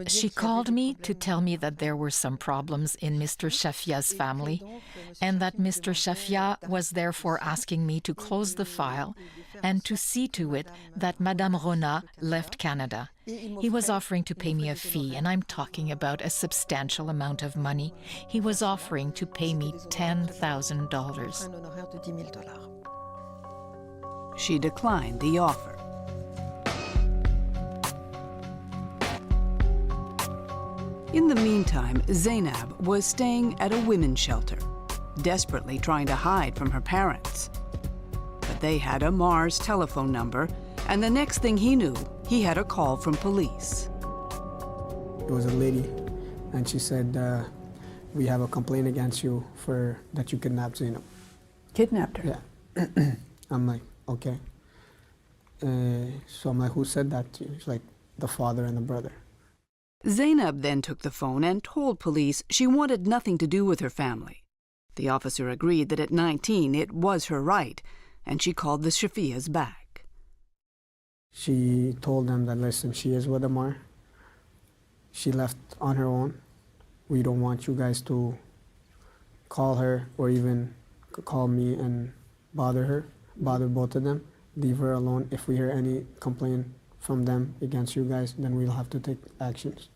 She called me to tell me that there were some problems in Mr. Shafia's family and that Mr. Shafia was therefore asking me to close the file and to see to it that Madame Rona left Canada. He was offering to pay me a fee, and I'm talking about a substantial amount of money. He was offering to pay me $10,000. She declined the offer. In the meantime, Zainab was staying at a women's shelter, desperately trying to hide from her parents. But they had Amar's telephone number, and the next thing he knew, he had a call from police. It was a lady, and she said, we have a complaint against you for that you kidnapped Zainab. Kidnapped her? Yeah. I'm like, okay. So I'm like, who said that to you? She's like, the father and the brother. Zainab then took the phone and told police she wanted nothing to do with her family. The officer agreed that at 19 it was her right, and she called the Shafias back. She told them that, listen, she is with Amar. She left on her own. We don't want you guys to call her or even call me and bother her, bother both of them. Leave her alone. If we hear any complaint from them against you guys, then we'll have to take actions.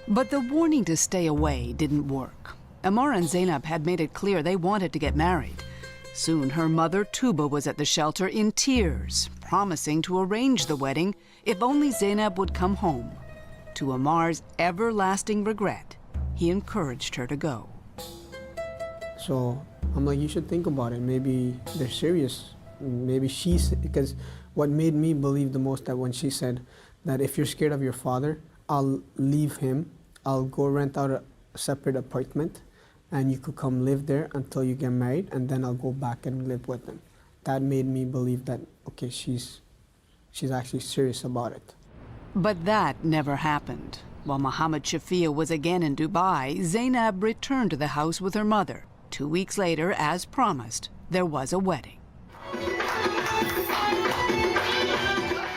But the warning to stay away didn't work. Amar and Zainab had made it clear they wanted to get married. Soon her mother, Tuba, was at the shelter in tears, promising to arrange the wedding if only Zainab would come home. To Amar's everlasting regret, he encouraged her to go. So I'm like, you should think about it. Maybe they're serious. Maybe because what made me believe the most that when she said that if you're scared of your father, I'll leave him, I'll go rent out a separate apartment, and you could come live there until you get married, and then I'll go back and live with them. That made me believe that, okay, she's actually serious about it. But that never happened. While Mohammed Shafia was again in Dubai, Zainab returned to the house with her mother. 2 weeks later, as promised, there was a wedding.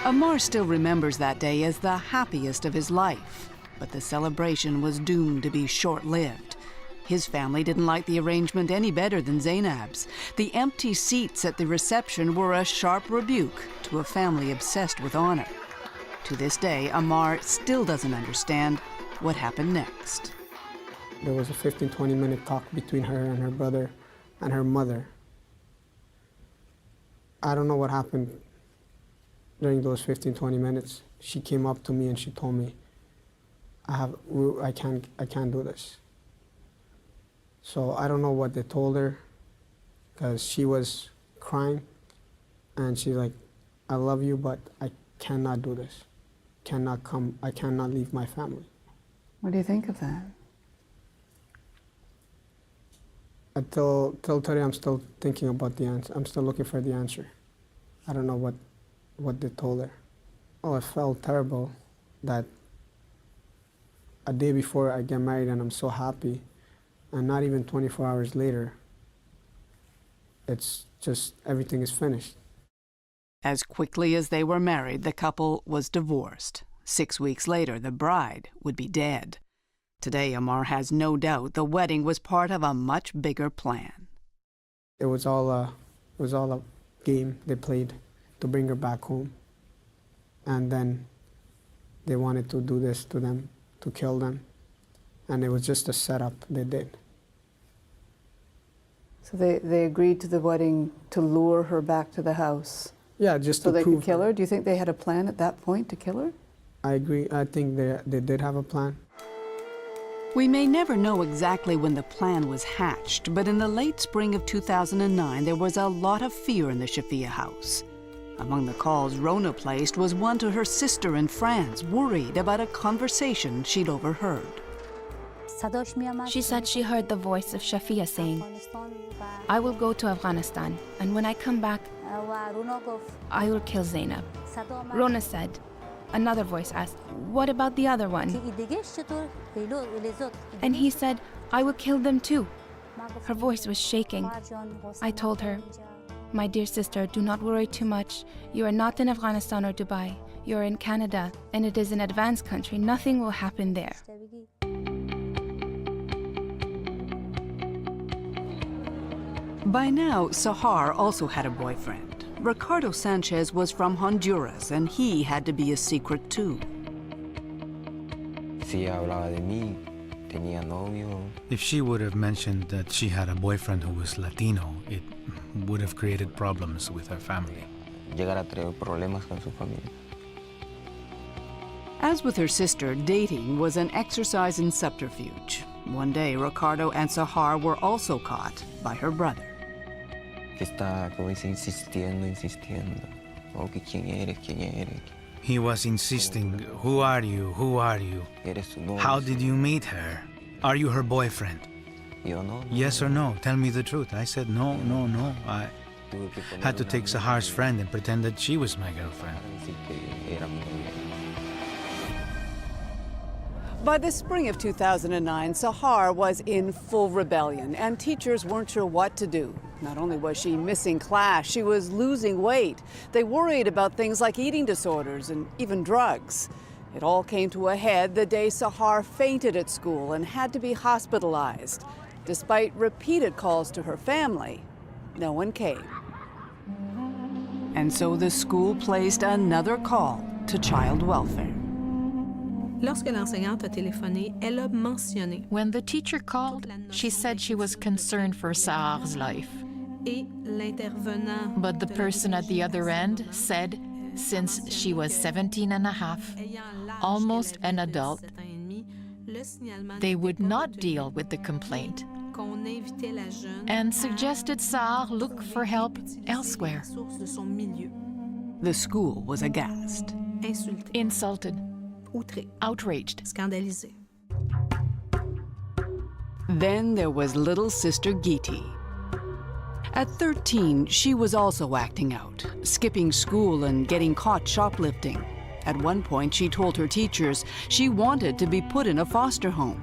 Amar still remembers that day as the happiest of his life, but the celebration was doomed to be short-lived. His family didn't like the arrangement any better than Zainab's. The empty seats at the reception were a sharp rebuke to a family obsessed with honor. To this day, Amar still doesn't understand what happened next. There was a 15-20 minute talk between her and her brother and her mother. I don't know what happened during those 15-20 minutes. She came up to me and she told me, I can't do this. So I don't know what they told her, because she was crying and she's like, I love you, but I cannot do this. Cannot come, I cannot leave my family. What do you think of that? Till today, I'm still thinking about the answer. I'm still looking for the answer. I don't know what they told her. Oh, it felt terrible that a day before I get married and I'm so happy, and not even 24 hours later, it's just everything is finished. As quickly as they were married, the couple was divorced. 6 weeks later, the bride would be dead. Today, Amar has no doubt the wedding was part of a much bigger plan. It was all a game they played to bring her back home. And then they wanted to do this to them, to kill them. And it was just a setup they did. So they agreed to the wedding to lure her back to the house? Yeah, just so to prove. So they could kill her? Do you think they had a plan at that point to kill her? I agree. I think they did have a plan. We may never know exactly when the plan was hatched, but in the late spring of 2009, there was a lot of fear in the Shafia house. Among the calls Rona placed was one to her sister in France, worried about a conversation she'd overheard. She said she heard the voice of Shafia saying, I will go to Afghanistan, and when I come back, I will kill Zainab. Rona said. Another voice asked, what about the other one? And he said, I will kill them too. Her voice was shaking. I told her, my dear sister, do not worry too much. You are not in Afghanistan or Dubai. You're in Canada, and it is an advanced country. Nothing will happen there. By now, Sahar also had a boyfriend. Ricardo Sanchez was from Honduras, and he had to be a secret too. If she would have mentioned that she had a boyfriend who was Latino, it would have created problems with her family. As with her sister, dating was an exercise in subterfuge. One day, Ricardo and Sahar were also caught by her brother. He was insisting, "Who are you? Who are you? How did you meet her? Are you her boyfriend? Yes or no? Tell me the truth." I said, "No, no, no." I had to take Sahar's friend and pretend that she was my girlfriend. By the spring of 2009, Sahar was in full rebellion, and teachers weren't sure what to do. Not only was she missing class, she was losing weight. They worried about things like eating disorders and even drugs. It all came to a head the day Sahar fainted at school and had to be hospitalized. Despite repeated calls to her family, no one came. And so the school placed another call to child welfare. When the teacher called, she said she was concerned for Sahar's life. But the person at the other end said, since she was 17 and a half, almost an adult, they would not deal with the complaint and suggested Sahar look for help elsewhere. The school was aghast. Insulted. Outraged. Then there was little sister Giti. At 13, she was also acting out, skipping school and getting caught shoplifting. At one point, she told her teachers she wanted to be put in a foster home.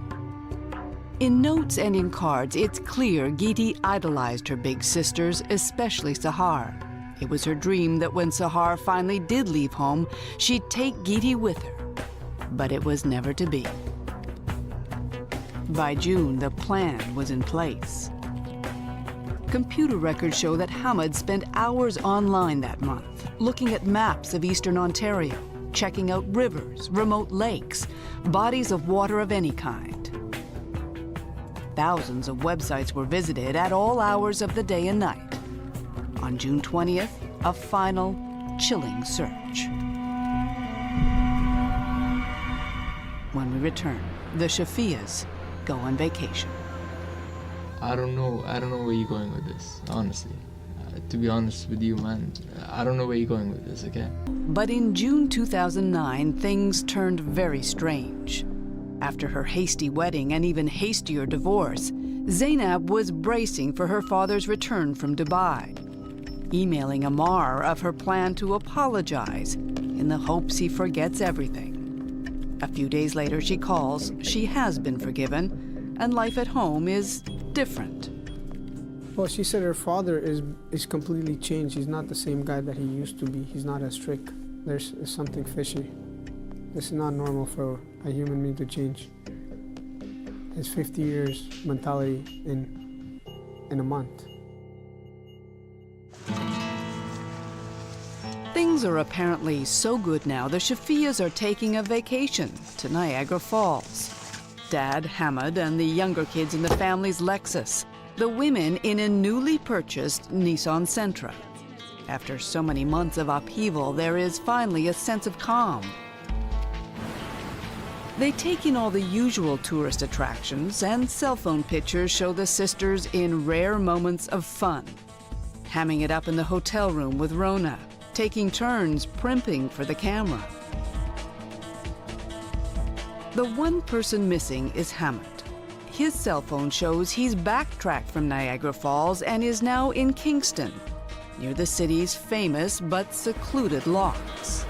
In notes and in cards, it's clear Giti idolized her big sisters, especially Sahar. It was her dream that when Sahar finally did leave home, she'd take Giti with her. But it was never to be. By June, the plan was in place. Computer records show that Hamad spent hours online that month, looking at maps of eastern Ontario, checking out rivers, remote lakes, bodies of water of any kind. Thousands of websites were visited at all hours of the day and night. On June 20th, a final, chilling search. When we return, the Shafias go on vacation. I don't know where you're going with this, honestly. To be honest with you, man, I don't know where you're going with this, okay? But in June 2009, things turned very strange. After her hasty wedding and even hastier divorce, Zainab was bracing for her father's return from Dubai, emailing Amar of her plan to apologize in the hopes he forgets everything. A few days later, she calls. She has been forgiven, and life at home is different. Well, she said her father is completely changed. He's not the same guy that he used to be. He's not as strict. There's something fishy. This is not normal for a human being to change. His 50 years mentality in a month. Things are apparently so good now, the Shafias are taking a vacation to Niagara Falls. Dad, Hamad, and the younger kids in the family's Lexus. The women in a newly purchased Nissan Sentra. After so many months of upheaval, there is finally a sense of calm. They take in all the usual tourist attractions, and cell phone pictures show the sisters in rare moments of fun. Hamming it up in the hotel room with Rona, taking turns primping for the camera. The one person missing is Hamad. His cell phone shows he's backtracked from Niagara Falls and is now in Kingston, near the city's famous but secluded locks.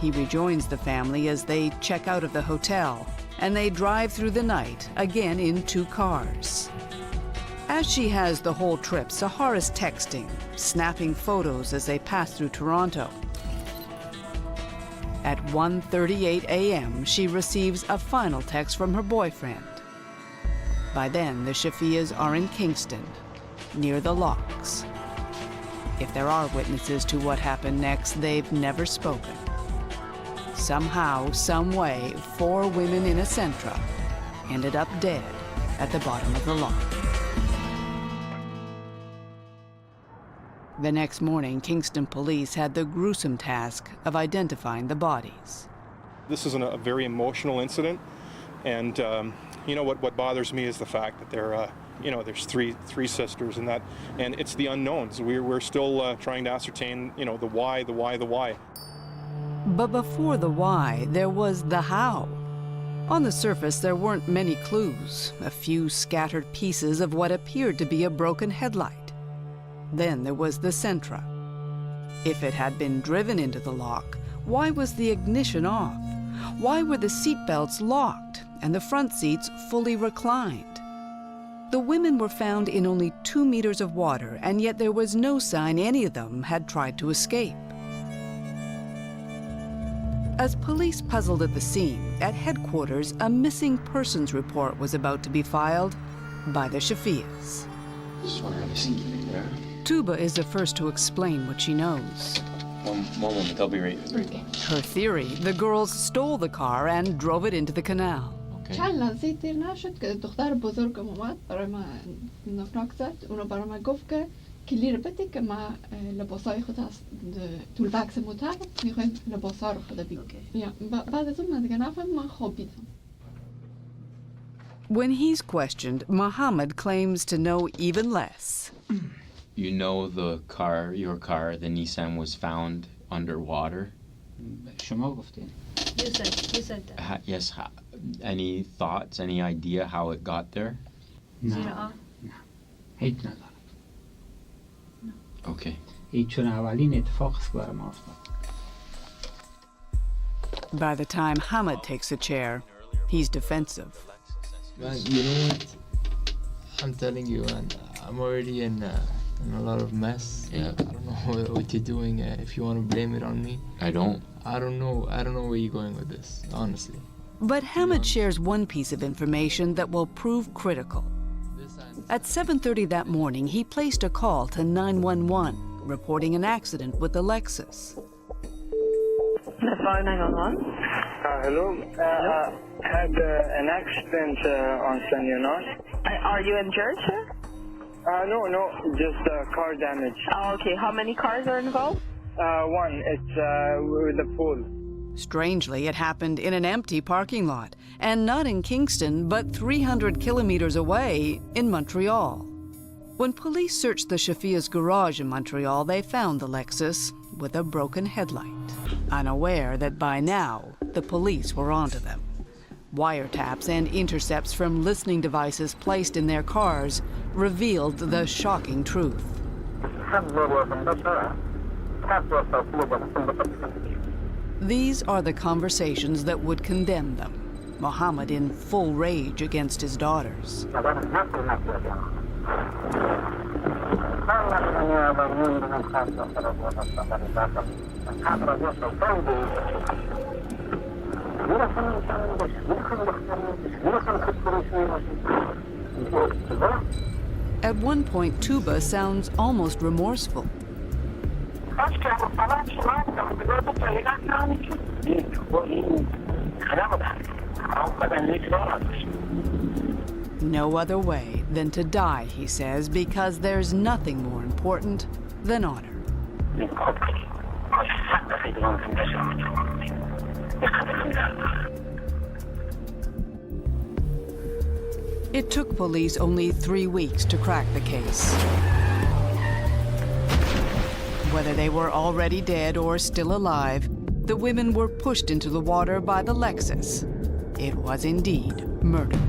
He rejoins the family as they check out of the hotel, and they drive through the night, again in two cars. As she has the whole trip, Sahara's texting, snapping photos as they pass through Toronto. At 1:38 a.m., she receives a final text from her boyfriend. By then, the Shafias are in Kingston, near the locks. If there are witnesses to what happened next, they've never spoken. Somehow, some way, 4 women in a Sentra ended up dead at the bottom of the lock. The next morning, Kingston police had the gruesome task of identifying the bodies. This is a very emotional incident, and you know what bothers me is the fact that there's three sisters, and it's the unknowns. We're still trying to ascertain, the why. But before the why, there was the how. On the surface, there weren't many clues, a few scattered pieces of what appeared to be a broken headlight. Then there was the Sentra. If it had been driven into the lock, why was the ignition off? Why were the seatbelts locked and the front seats fully reclined? The women were found in only 2 meters of water, and yet there was no sign any of them had tried to escape. As police puzzled at the scene, at headquarters, a missing persons report was about to be filed by the Shafias. Tuba is the first to explain what she knows. One moment, I'll be right. Her theory, the girls stole the car and drove it into the canal. چند لحظه دیر نشد که دختر بزرگم اومد برای من نفناک زد. اونو برای من گفت که کلی رو بده که من لباسای خود از طول بکس موتر میخوایم لباسا رو خود بگیرم. بعد از اون من دیگه نفهم من خوابیدم. When he's questioned, Mohammed claims to know even less. You know your car, the Nissan, was found underwater? You said that. Yes. Any thoughts, any idea how it got there? No. Okay. By the time Hamid takes a chair, he's defensive. Man, you know what? I'm telling you, man, I'm already in a lot of mess. Yeah, I don't know what you're doing. If you want to blame it on me. I don't. I don't know where you're going with this, honestly. But Hamid shares one piece of information that will prove critical. At 7:30 that morning, he placed a call to 911, reporting an accident with the Lexus. Hello. Had an accident on San Yunus. Are you injured, sir? No, just car damage. Oh, okay. How many cars are involved? One. It's with the pool. Strangely, it happened in an empty parking lot, and not in Kingston, but 300 kilometers away in Montreal. When police searched the Shafia's garage in Montreal, they found the Lexus with a broken headlight, unaware that by now the police were onto them. Wiretaps and intercepts from listening devices placed in their cars revealed the shocking truth. These are the conversations that would condemn them. Mohammed in full rage against his daughters. At one point, Tuba sounds almost remorseful. No other way than to die, he says, because there's nothing more important than honor. It took police only 3 weeks to crack the case. Whether they were already dead or still alive, the women were pushed into the water by the Lexus. It was indeed murder.